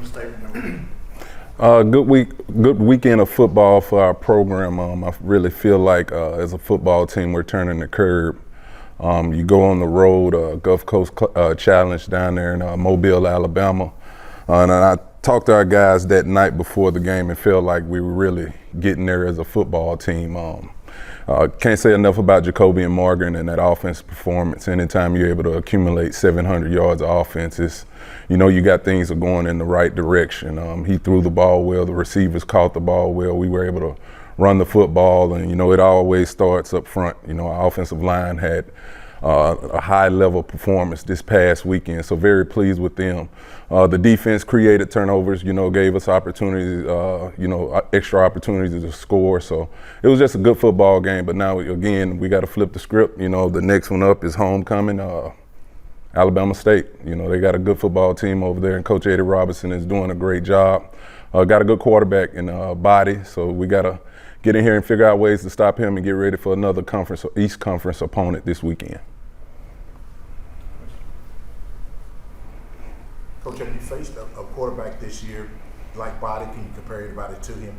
Alabama State remember? Good weekend of football for our program. I really feel like as a football team, we're turning the curve. You go on the road, Gulf Coast Challenge down there in Mobile, Alabama. And I talked to our guys that night before the game and felt like we were really getting there as a football team. Can't say enough about Jacobian Morgan and that offensive performance. Anytime you're able to accumulate 700 yards of offense, you got things are going in the right direction. He threw the ball well, the receivers caught the ball well. We were able to run the football, and it always starts up front. Our offensive line had a high level performance this past weekend, so very pleased with them. The defense created turnovers, gave us opportunities, extra opportunities to score. So it was just a good football game. But now, again, we got to flip the script. The next one up is homecoming, Alabama State. They got a good football team over there, and Coach Eddie Robinson is doing a great job. Got a good quarterback in Body, so we got to get in here and figure out ways to stop him and get ready for another East Conference opponent this weekend. Coach, have you faced a quarterback this year like Body? Can you compare anybody to him?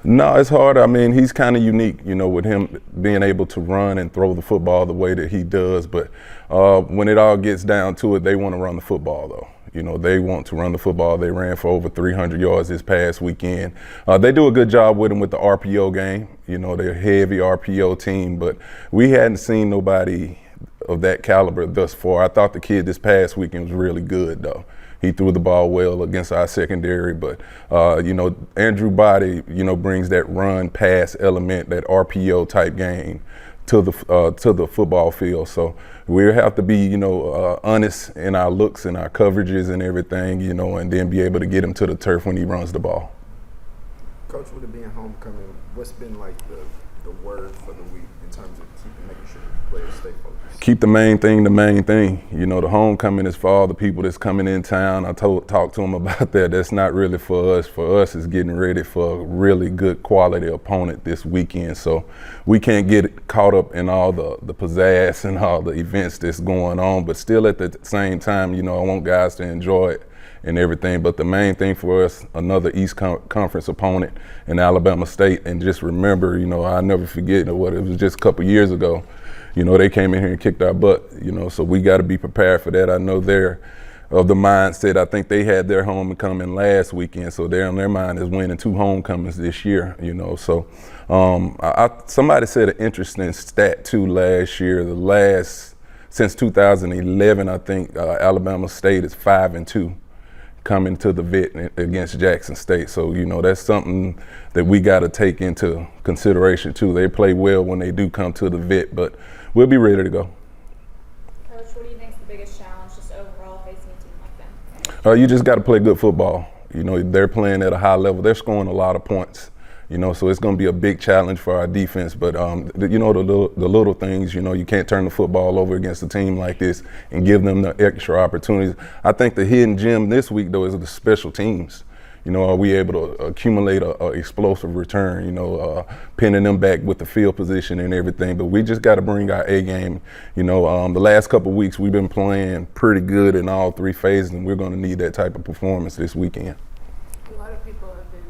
No, it's hard. I mean, he's kind of unique, with him being able to run and throw the football the way that he does. But when it all gets down to it, they want to run the football, though. They want to run the football. They ran for over 300 yards this past weekend. They do a good job with him with the RPO game. They're a heavy RPO team, but we hadn't seen nobody of that caliber thus far. I thought the kid this past weekend was really good, though. He threw the ball well against our secondary, but Andrew Body, brings that run pass element, that RPO type game to the football field. So we have to be, honest in our looks and our coverages and everything, and then be able to get him to the turf when he runs the ball. Coach, with it being homecoming, what's been like the word for the week in terms of making sure the players stay focused? Keep the main thing the main thing. The homecoming is for all the people that's coming in town. I talked to them about that. That's not really for us. For us, it's getting ready for a really good quality opponent this weekend. So we can't get caught up in all the pizzazz and all the events that's going on. But still at the same time, I want guys to enjoy it and everything. But the main thing for us, another East Conference opponent in Alabama State. And just remember, I'll never forget it was just a couple years ago. They came in here and kicked our butt, so we got to be prepared for that. I know they're of the mindset. I think they had their homecoming last weekend, so they're on their mind is winning 2 homecomings this year, So somebody said an interesting stat too last year. Since 2011, I think Alabama State is 5-2 coming to the vet against Jackson State. So, that's something that we got to take into consideration too. They play well when they do come to the vet, but we'll be ready to go. Coach, what do you think is the biggest challenge just overall facing a team like them? You just got to play good football. They're playing at a high level. They're scoring a lot of points. So it's going to be a big challenge for our defense. But, the little things, you can't turn the football over against a team like this and give them the extra opportunities. I think the hidden gem this week, though, is the special teams. Are we able to accumulate a explosive return, pinning them back with the field position and everything. But we just got to bring our A game. The last couple of weeks we've been playing pretty good in all 3 phases, and we're going to need that type of performance this weekend. A lot of people have been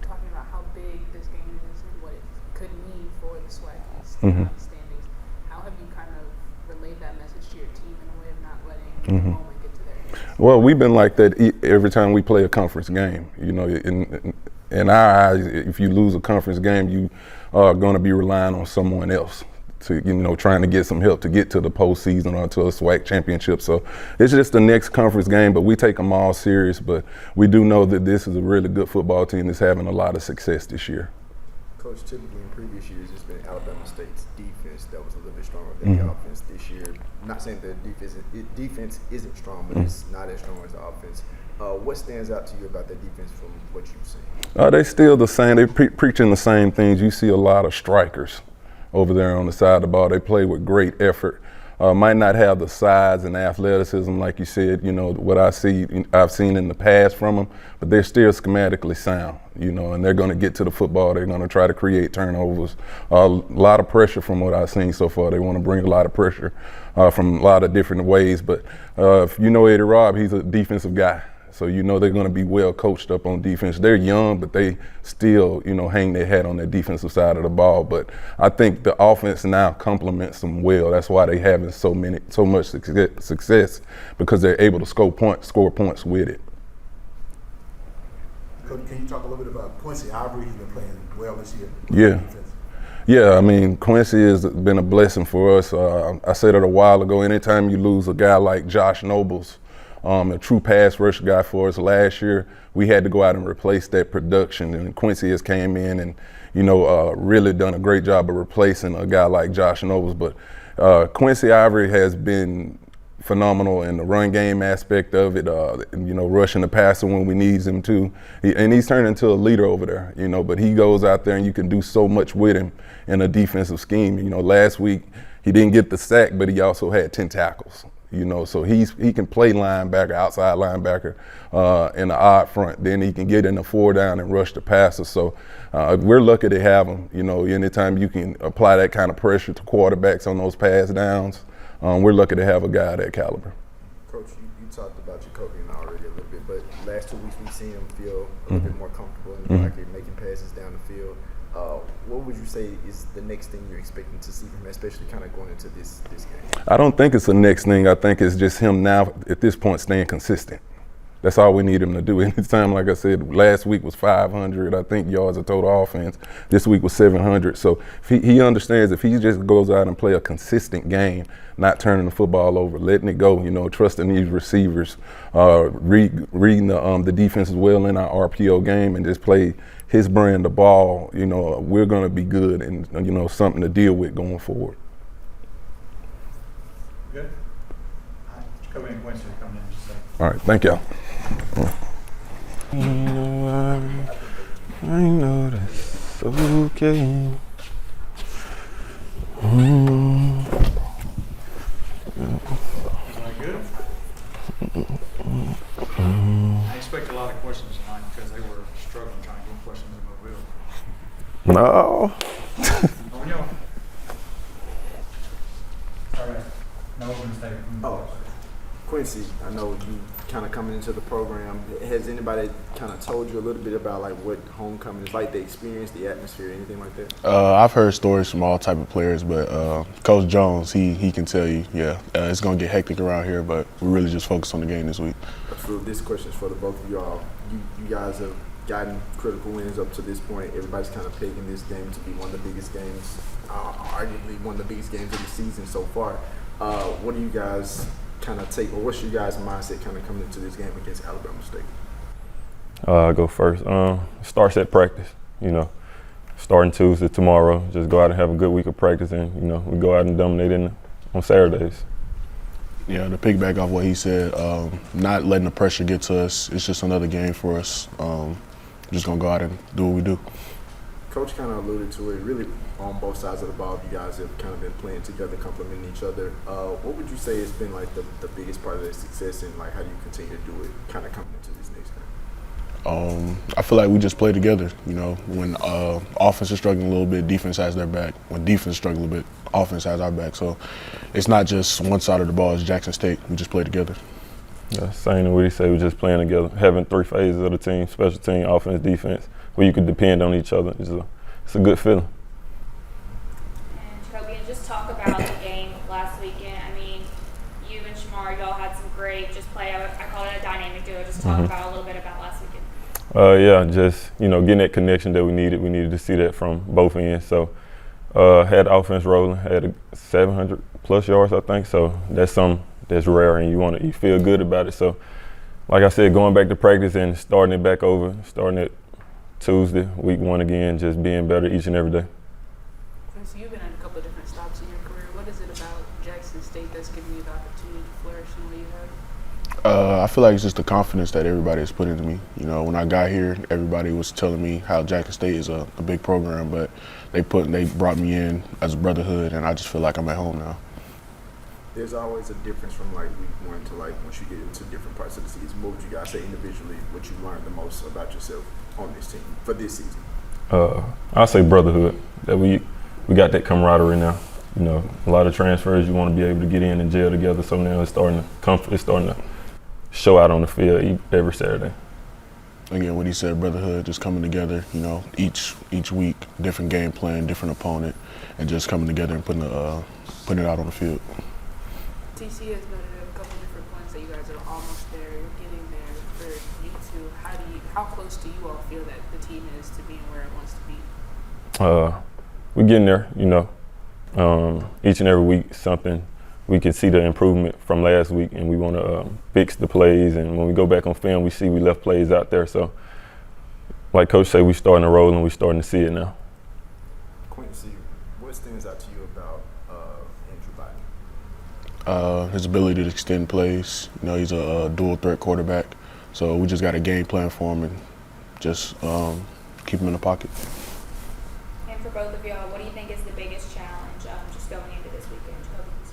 talking about how big this game is and what it could mean for the Swaggies standings. How have you kind of relayed that message to your team in a way of not letting the moment get to their hands? Well, we've been like that every time we play a conference game. In our eyes, if you lose a conference game, you are going to be relying on someone else to, trying to get some help to get to the postseason or to a SWAC championship. So it's just the next conference game, but we take them all serious. But we do know that this is a really good football team that's having a lot of success this year. Coach, typically in previous years, it's been Alabama State's defense that was a little bit stronger than the offense this year. I'm not saying that defense isn't strong, but it's not as strong as the offense. What stands out to you about that defense from what you've seen? They still the same. They're preaching the same things. You see a lot of strikers over there on the side of the ball. They play with great effort. Might not have the size and athleticism like you said, what I've seen in the past from them, but they're still schematically sound, and they're going to get to the football. They're going to try to create turnovers. A lot of pressure from what I've seen so far. They want to bring a lot of pressure from a lot of different ways, but if you know Eddie Robb, he's a defensive guy. So you know they're going to be well coached up on defense. They're young, but they still, hang their hat on the defensive side of the ball. But I think the offense now complements them well. That's why they having so much success, because they're able to score points with it. Coach, can you talk a little bit about Quincy Ivory? He's been playing well this year. Yeah. Yeah, I mean, Quincy has been a blessing for us. I said it a while ago, anytime you lose a guy like Josh Nobles, a true pass rush guy for us last year, we had to go out and replace that production. And Quincy has came in and, really done a great job of replacing a guy like Josh Nobles. But Quincy Ivory has been phenomenal in the run game aspect of it, rushing the passer when we need him to. And he's turned into a leader over there, but he goes out there and you can do so much with him in a defensive scheme. Last week he didn't get the sack, but he also had 10 tackles, so he can play linebacker, outside linebacker in the odd front. Then he can get in the 4 down and rush the passer. So we're lucky to have him. Anytime you can apply that kind of pressure to quarterbacks on those pass downs, we're lucky to have a guy of that caliber. Coach, you talked about Jacobian already a little bit, but last 2 weeks we've seen him feel a little bit more comfortable in the pocket, making passes down the field. What would you say is the next thing you're expecting to see from him, especially kind of going into this game? I don't think it's the next thing. I think it's just him now at this point staying consistent. That's all we need him to do. Anytime, like I said, last week was 500, I think, yards of total offense. This week was 700. So if he understands if he just goes out and play a consistent game, not turning the football over, letting it go, trusting these receivers, reading the defense as well in our RPO game, and just play his brand of ball, we're going to be good and, something to deal with going forward. Good. Jacobian and Quincy are coming in just a second. All right, thank y'all. I know that's okay. Everybody good? I expect a lot of questions tonight because they were struggling trying to get questions in Mobile. No. On y'all. All right. No open statement. Oh, Quincy, I know you kind of coming into the program. Has anybody kind of told you a little bit about like what homecoming is like, the experience, the atmosphere, anything like that? I've heard stories from all type of players, but Coach Jones, he can tell you, it's going to get hectic around here, but we really just focus on the game this week. Absolutely. This question is for the both of y'all. You guys have gotten critical wins up to this point. Everybody's kind of pegging this game to be one of the biggest games, arguably one of the biggest games of the season so far. What do you guys kind of take, or what's your guys' mindset kind of coming into this game against Alabama State? I'll go first. Starts at practice, starting Tuesday, tomorrow. Just go out and have a good week of practice, and, we go out and dominate on Saturdays. Yeah, to piggyback off what he said, not letting the pressure get to us. It's just another game for us. Just going to go out and do what we do. Coach kind of alluded to it, really on both sides of the ball. You guys have kind of been playing together, complementing each other. What would you say has been like the biggest part of their success, and like how do you continue to do it kind of coming into this next game? I feel like we just play together. When offense is struggling a little bit, defense has their back. When defense is struggling a bit, offense has our back. So it's not just one side of the ball. It's Jackson State. We just play together. Yeah, same as what he said. We just playing together, having 3 phases of the team: special team, offense, defense, where you could depend on each other. It's a good feeling. And Jacobian, just talk about the game last weekend. I mean, you and Shamar, y'all had some great play. I call it a dynamic duo. Just talk about a little bit about last weekend. Just getting that connection that we needed. We needed to see that from both ends. So had the offense rolling, had 700 plus yards, I think. So that's something that's rare, and you feel good about it. So, like I said, going back to practice and starting it back over, starting it Tuesday, week 1 again, just being better each and every day. So you've been at a couple of different stops in your career. What is it about Jackson State that's giving you the opportunity to flourish in the way you have? I feel like it's just the confidence that everybody has put into me. When I got here, everybody was telling me how Jackson State is a big program, but they brought me in as a brotherhood, and I just feel like I'm at home now. There's always a difference from like week 1 to like once you get into different parts of the season. What would you guys say individually, what you learned the most about yourself on this team for this season? I'll say brotherhood. That we got that camaraderie now. A lot of transfers, you want to be able to get in and gel together. So now it's starting to show out on the field every Saturday. Again, what he said, brotherhood, just coming together, you know, each week, different game plan, different opponent, and just coming together and putting it out on the field. TC has noted a couple different points that you guys are almost there, you're getting there. For you two, how close do you all feel that the team is to being where it wants to be? We're getting there, you know. Each and every week, something we can see the improvement from last week, and we want to fix the plays. And when we go back on film, we see we left plays out there. So, like Coach said, we're starting to roll and we're starting to see it now. Quincy, what stands out to you about Andrew Biden? His ability to extend plays. You know, he's a dual threat quarterback. So we just got a game plan for him and just keep him in the pocket. And for both of y'all, what do you think is the biggest challenge just going into this weekend? Hope you can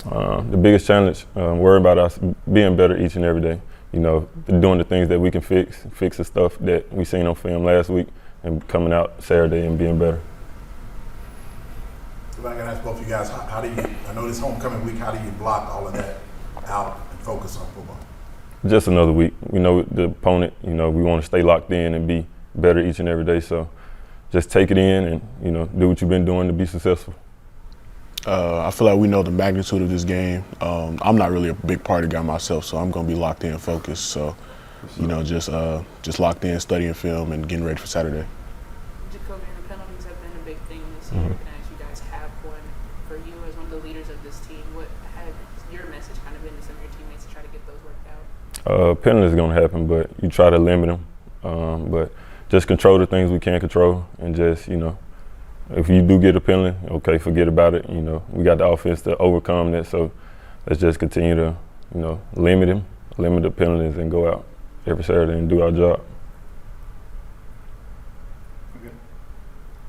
start. The biggest challenge, worry about us being better each and every day. You know, doing the things that we can fix the stuff that we seen on film last week, and coming out Saturday and being better. So I gotta ask both of you guys, how do you, I know this homecoming week, how do you block all of that out and focus on football? Just another week. We know the opponent, you know, we want to stay locked in and be better each and every day. So just take it in and, you know, do what you've been doing to be successful. I feel like we know the magnitude of this game. I'm not really a big party guy myself, so I'm going to be locked in, focused. So, you know, just locked in, studying film, and getting ready for Saturday. Jacobian, the penalties have been a big thing this year, and as you guys have one, for you as one of the leaders of this team, what has your message kind of been to some of your teammates to try to get those worked out? Penalties going to happen, but you try to limit them. But just control the things we can control, and just, you know, if you do get a penalty, okay, forget about it. You know, we got the offense to overcome that, so let's just continue to, you know, limit the penalties, and go out every Saturday and do our job. Okay.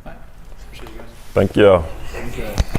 All right. Appreciate you guys. Thank y'all. Thank you.